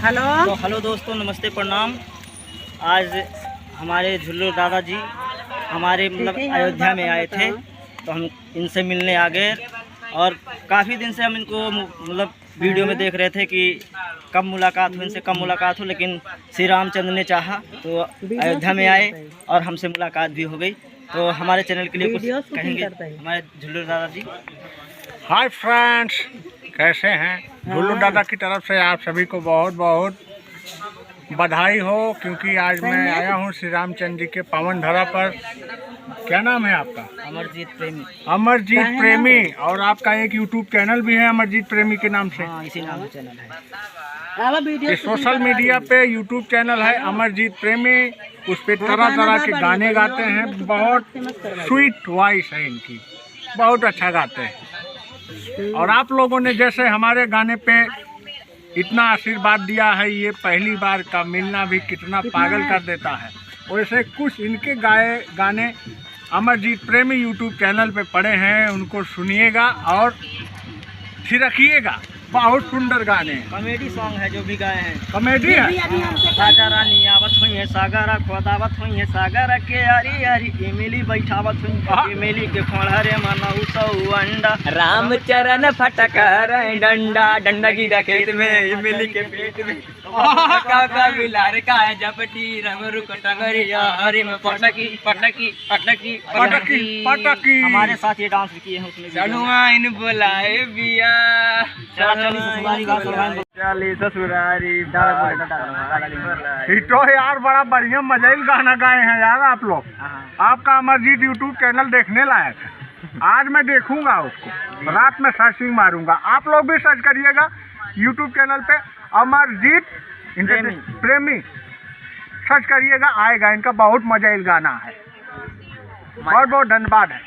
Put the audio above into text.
Hello. तो hello दोस्तों, नमस्ते, प्रणाम। आज हमारे झुल्लू दादाजी हमारे अयोध्या में आए थे, तो हम इनसे मिलने आ गए। और काफ़ी दिन से हम इनको वीडियो में देख रहे थे कि कब मुलाकात हो, इनसे कब मुलाकात हो, लेकिन श्री रामचंद्र ने चाहा तो अयोध्या में आए और हमसे मुलाकात भी हो गई। तो हमारे चैनल के लिए कुछ कहेंगे हमारे झुल्लू दादाजी। हाय फ्रेंड्स, कैसे हैं? झुल्लू दादा की तरफ से आप सभी को बहुत बहुत बधाई हो, क्योंकि आज मैं आया हूं श्री रामचंद्र जी के पावन धरा पर। क्या नाम है आपका? अमरजीत प्रेमी। अमरजीत प्रेमी। और आपका एक यूट्यूब चैनल भी है अमरजीत प्रेमी के नाम से? हाँ, इसी नाम से चैनल है। ये सोशल मीडिया पे यूट्यूब चैनल है अमरजीत प्रेमी। उस पे तरह तरह के गाने गाते हैं। बहुत स्वीट वॉइस है इनकी, बहुत अच्छा गाते हैं। और आप लोगों ने जैसे हमारे गाने पे इतना आशीर्वाद दिया है, ये पहली बार का मिलना भी कितना पागल कर देता है। वैसे कुछ इनके गाए गाने अमरजीत प्रेमी यूट्यूब चैनल पे पड़े हैं, उनको सुनिएगा और थिरकिएगा। बहुत सुंदर गाने हैं, कॉमेडी सॉन्ग है जो भी गाए हैं। कॉमेडी है। राजा रानी आवत हुई है सागर खोदावत हुई है सागर के अरी अरी इमली बैठावत हुई इमली के खोड़े मनाऊ सौ अंडा रामचरण फटक डंडा डंडा गिरा खेत में इमली के पेट में का बिलार का जपटी रमरु कटगरिया हरी में पटकी पटकी पटकी पटकी पटकी। हमारे साथ ये डांस भी किए हैं उसमें। चलुआ इन बुलाए बिया हिटो यार, बड़ा बढ़िया मजेदार गाना गाए हैं यार आप लोग। आपका अमरजीत यूट्यूब चैनल देखने लायक है। आज मैं देखूंगा उसको, रात में सर्चिंग मारूंगा। आप लोग भी सर्च करिएगा यूट्यूब चैनल पे अमरजीत प्रेमी सर्च करिएगा, आएगा। इनका बहुत मजेदार गाना है। बहुत बहुत धन्यवाद है।